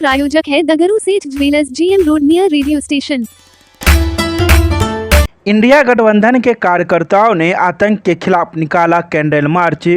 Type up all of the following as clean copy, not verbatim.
प्रायोजक है द गुरु सेठ jewellers, GM road near radio station. India गठबंधन के कार्यकर्ताओं ने आतंक के खिलाफ निकाला कैंडल मार्च।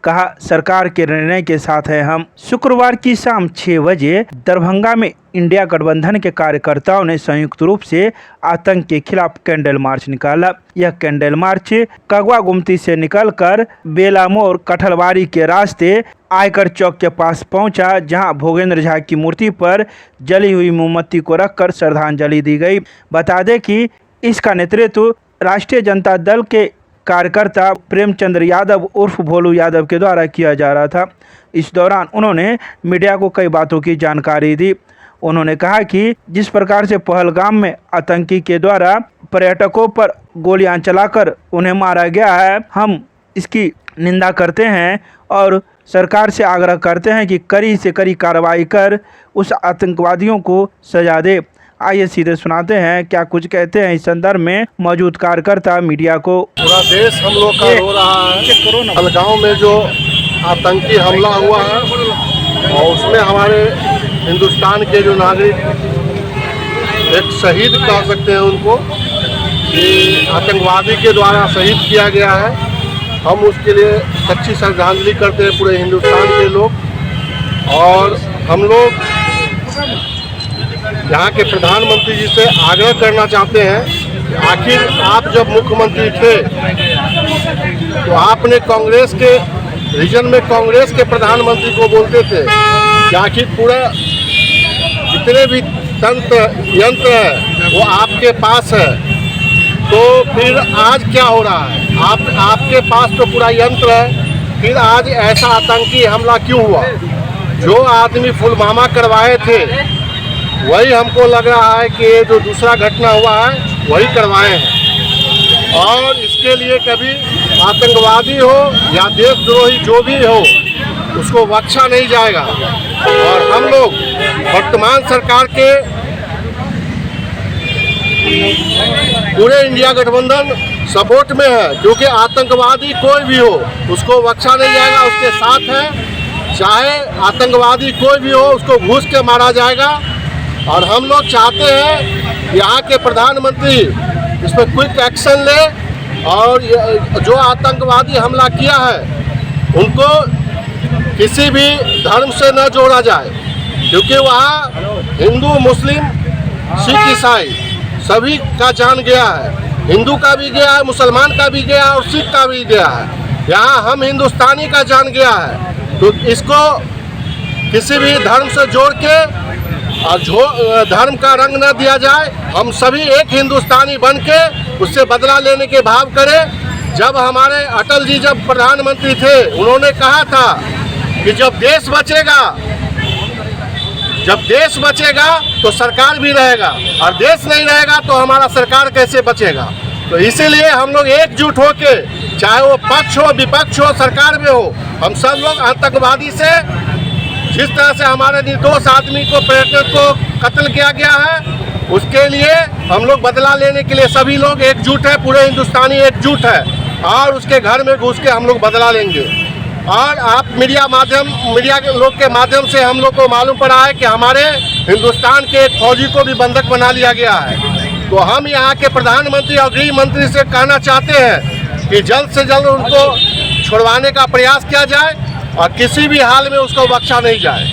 कहा, सरकार के निर्णय के साथ है हम। शुक्रवार की शाम 6 बजे दरभंगा में इंडिया गठबंधन के कार्यकर्ताओं ने संयुक्त रूप से आतंक के खिलाफ कैंडल मार्च निकाला। यह कैंडल मार्च कगवा गुमती से निकलकर बेला मोड़ कठलवाड़ी के रास्ते आयकर चौक के पास पहुंचा, जहां भोगेंद्र झा की मूर्ति पर जली हुई मोमबत्ती को रखकर श्रद्धांजलि दी गई। बता दें कि इसका नेतृत्व राष्ट्रीय जनता दल के कार्यकर्ता प्रेमचंद्र यादव उर्फ भोलू यादव के द्वारा किया जा रहा था। इस दौरान उन्होंने मीडिया को कई बातों की जानकारी दी। उन्होंने कहा कि जिस प्रकार से पहलगाम में आतंकी के द्वारा पर्यटकों पर गोलियां चलाकर उन्हें मारा गया है, हम इसकी निंदा करते हैं और सरकार से आग्रह करते हैं कि कड़ी से कड़ी कार्रवाई कर उस आतंकवादियों को सजा दे। आइए सीधे सुनाते हैं क्या कुछ कहते हैं इस संदर्भ में मौजूद कार्यकर्ता मीडिया को। पूरा देश हम लोग का रो रहा है। पहलगाम में जो आतंकी हमला हुआ है और उसमें हमारे हिंदुस्तान के जो नागरिक एक शहीद कह सकते हैं उनको, कि आतंकवादी के द्वारा शहीद किया गया है। हम उसके लिए सच्ची श्रद्धांजलि करते हैं पूरे हिंदुस्तान के लोग। और हम लोग यहाँ के प्रधानमंत्री जी से आग्रह करना चाहते हैं कि आखिर आप जब मुख्यमंत्री थे तो आपने कांग्रेस के रीजन में कांग्रेस के प्रधानमंत्री को बोलते थे कि आखिर पूरा जितने भी तंत्र यंत्र है वो आपके पास है, तो फिर आज क्या हो रहा है? आपके पास तो पूरा यंत्र है, फिर आज ऐसा आतंकी हमला क्यों हुआ? जो आदमी पुलवामा करवाए थे वही हमको लग रहा है कि ये जो दूसरा घटना हुआ है वही करवाए हैं। और इसके लिए कभी आतंकवादी हो या देशद्रोही जो भी हो उसको बख्शा नहीं जाएगा। और हम लोग वर्तमान सरकार के पूरे इंडिया गठबंधन सपोर्ट में है, क्योंकि आतंकवादी कोई भी हो उसको बख्शा नहीं जाएगा, उसके साथ है। चाहे आतंकवादी कोई भी हो उसको घूस के मारा जाएगा। और हम लोग चाहते हैं कि यहाँ के प्रधानमंत्री इस पर क्विक एक्शन ले और जो आतंकवादी हमला किया है उनको किसी भी धर्म से न जोड़ा जाए, क्योंकि वहाँ हिंदू मुस्लिम सिख ईसाई सभी का जान गया है। हिंदू का भी गया है, मुसलमान का भी गया है और सिख का भी गया है। यहाँ हम हिंदुस्तानी का जान गया है, तो इसको किसी भी धर्म से जोड़ के और धर्म का रंग न दिया जाए। हम सभी एक हिंदुस्तानी बन के उससे बदला लेने के भाव करें। जब हमारे अटल जी जब प्रधानमंत्री थे उन्होंने कहा था कि जब देश बचेगा तो सरकार भी रहेगा, और देश नहीं रहेगा तो हमारा सरकार कैसे बचेगा। तो इसीलिए हम लोग एकजुट होके, चाहे वो पक्ष हो विपक्ष हो सरकार में हो, हम सब लोग आतंकवादी से, जिस तरह से हमारे निर्दोष आदमी को पर्यटक को कत्ल किया गया है, उसके लिए हम लोग बदला लेने के लिए सभी लोग एकजुट है, पूरे हिंदुस्तानी एकजुट है और उसके घर में घुस के हम लोग बदला लेंगे। और आप मीडिया के लोग के माध्यम से हम लोग को मालूम पड़ा है कि हमारे हिंदुस्तान के एक फौजी को भी बंधक बना लिया गया है। तो हम यहाँ के प्रधानमंत्री और गृह मंत्री से कहना चाहते हैं कि जल्द से जल्द उनको छुड़वाने का प्रयास किया जाए और किसी भी हाल में उसको बख्शा नहीं जाए।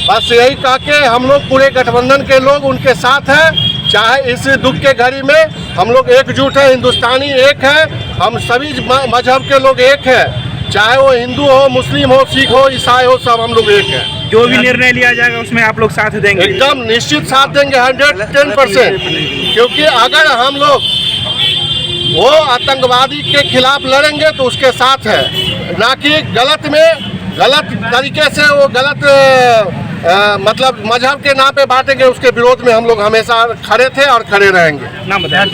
बस यही कह के हम लोग पूरे गठबंधन के लोग उनके साथ हैं। चाहे इस दुख के घड़ी में हम लोग एकजुट हैं, हिंदुस्तानी एक है, हम सभी मजहब के लोग एक हैं, चाहे वो हिंदू हो, मुस्लिम हो, सिख हो, ईसाई हो, सब हम लोग एक हैं। जो भी निर्णय लिया जाएगा उसमें आप लोग साथ देंगे? एकदम निश्चित साथ देंगे, 110%। क्योंकि अगर हम लोग वो आतंकवादी के खिलाफ लड़ेंगे तो उसके साथ है, ना कि गलत तरीके से वो गलत मतलब मजहब के नाम पे बांटेंगे। उसके विरोध में हम लोग हमेशा खड़े थे और खड़े रहेंगे। नाम बताएं।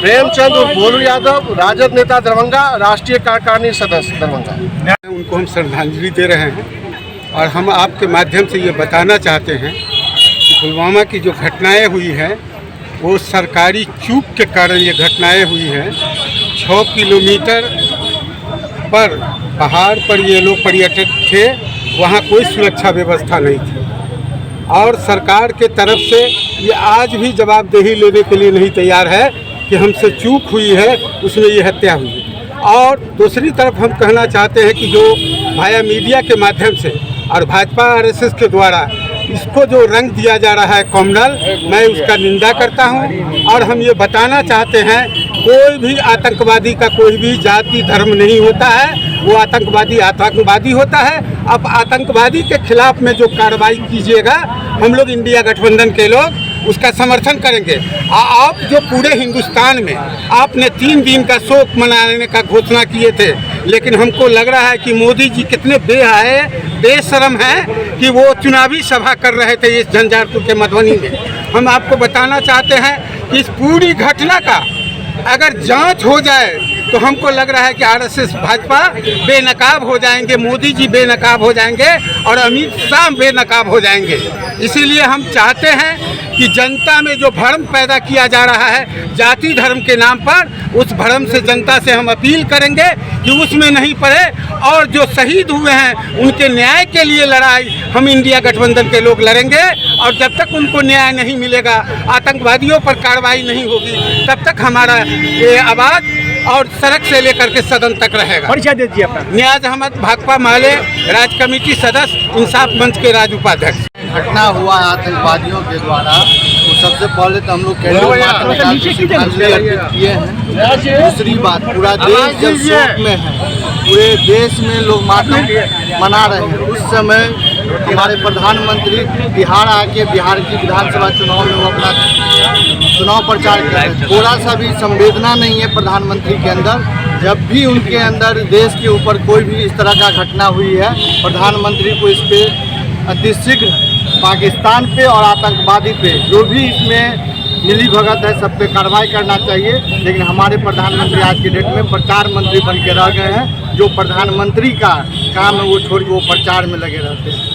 प्रेमचंद्र भोलू यादव, राजद नेता दरभंगा, राष्ट्रीय कार्यकारिणी सदस्य दरभंगा। उनको हम श्रद्धांजलि दे रहे हैं और हम आपके माध्यम से ये बताना चाहते हैं कि पुलवामा की जो घटनाएं हुई हैं वो सरकारी चूक के कारण ये घटनाएं हुई हैं। 6 किलोमीटर पर पहाड़ पर ये लोग पर्यटक थे, वहाँ कोई सुरक्षा व्यवस्था नहीं थी। और सरकार के तरफ से ये आज भी जवाबदेही लेने के लिए नहीं तैयार है कि हमसे चूक हुई है, उसमें ये हत्या हुई है। और दूसरी तरफ हम कहना चाहते हैं कि जो भाया मीडिया के माध्यम से और भाजपा आरएसएस के द्वारा इसको जो रंग दिया जा रहा है कॉम्युनल, मैं उसका निंदा करता हूं। और हम ये बताना चाहते हैं, कोई भी आतंकवादी का कोई भी जाति धर्म नहीं होता है, वो आतंकवादी होता है। अब आतंकवादी के खिलाफ में जो कार्रवाई कीजिएगा, हम लोग इंडिया गठबंधन के लोग उसका समर्थन करेंगे। आप जो पूरे हिंदुस्तान में आपने 3 दिन का शोक मनाने का घोषणा किए थे, लेकिन हमको लग रहा है कि मोदी जी कितने बेहया बेशरम हैं कि वो चुनावी सभा कर रहे थे इस झंझारपुर के मधुबनी में। हम आपको बताना चाहते हैं कि इस पूरी घटना का अगर जांच हो जाए तो हमको लग रहा है कि आरएसएस भाजपा बेनकाब हो जाएंगे, मोदी जी बेनकाब हो जाएंगे और अमित शाह बेनकाब हो जाएंगे। इसीलिए हम चाहते हैं कि जनता में जो भ्रम पैदा किया जा रहा है जाति धर्म के नाम पर, उस भ्रम से जनता से हम अपील करेंगे कि उसमें नहीं पड़े। और जो शहीद हुए हैं उनके न्याय के लिए लड़ाई हम इंडिया गठबंधन के लोग लड़ेंगे। और जब तक उनको न्याय नहीं मिलेगा, आतंकवादियों पर कार्रवाई नहीं होगी, तब तक हमारा ये आवाज़ और सड़क से लेकर के सदन तक रहेगा। परिचय दीजिए अपना। नियाज अहमद भाकपा माले, राज कमेटी सदस्य, इंसाफ मंच के राज्य उपाध्यक्ष। घटना हुआ आतंकवादियों के द्वारा, तो सबसे पहले तो हम लोग श्रद्धांजलि अर्पित किए हैं। दूसरी बात, पूरा देश जब शोक में है, पूरे देश में लोग मातम मना रहे हैं, उस समय हमारे प्रधानमंत्री बिहार आके बिहार की विधानसभा चुनाव में वो अपना चुनाव प्रचार कर रहे हैं। थोड़ा सा भी संवेदना नहीं है प्रधानमंत्री के अंदर। जब भी उनके अंदर देश के ऊपर कोई भी इस तरह का घटना हुई है, प्रधानमंत्री को इस पर अतिशीघ्र पाकिस्तान पे और आतंकवादी पे जो भी इसमें मिली भगत है सब पे कार्रवाई करना चाहिए। लेकिन हमारे प्रधानमंत्री आज के डेट में प्रचार मंत्री बन के रह गए हैं। जो प्रधानमंत्री का काम है वो छोड़ के वो प्रचार में लगे रहते हैं।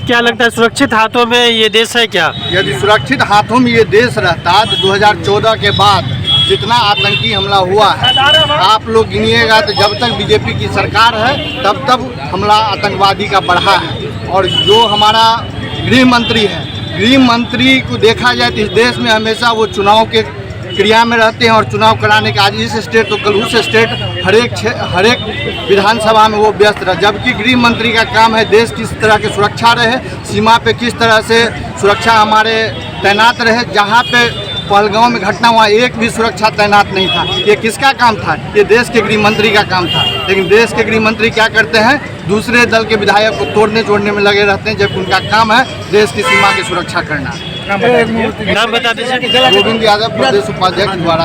क्या लगता है सुरक्षित हाथों में ये देश है क्या? यदि सुरक्षित हाथों में ये देश रहता तो 2014 के बाद जितना आतंकी हमला हुआ है, आप लोग गिनिएगा तो जब तक बीजेपी की सरकार है तब तब हमला आतंकवादी का बढ़ा है। और जो हमारा गृह मंत्री है, गृह मंत्री को देखा जाए तो इस देश में हमेशा वो चुनाव के क्रिया में रहते हैं और चुनाव कराने का आज इस स्टेट तो कल उस स्टेट हर एक विधानसभा में वो व्यस्त रहे। जबकि गृह मंत्री का काम है देश किस तरह की सुरक्षा रहे, सीमा पे किस तरह से सुरक्षा हमारे तैनात रहे। जहाँ पे पहलगांव में घटना हुआ एक भी सुरक्षा तैनात नहीं था। ये किसका काम था? ये देश के गृह मंत्री का काम था। लेकिन देश के गृह मंत्री क्या करते हैं? दूसरे दल के विधायक को तोड़ने जोड़ने में लगे रहते हैं, जबकि उनका काम है देश की सीमा की सुरक्षा करना। नाम बता दीजिए। गोविंद यादव, प्रदेश उपाध्यक्ष द्वारा।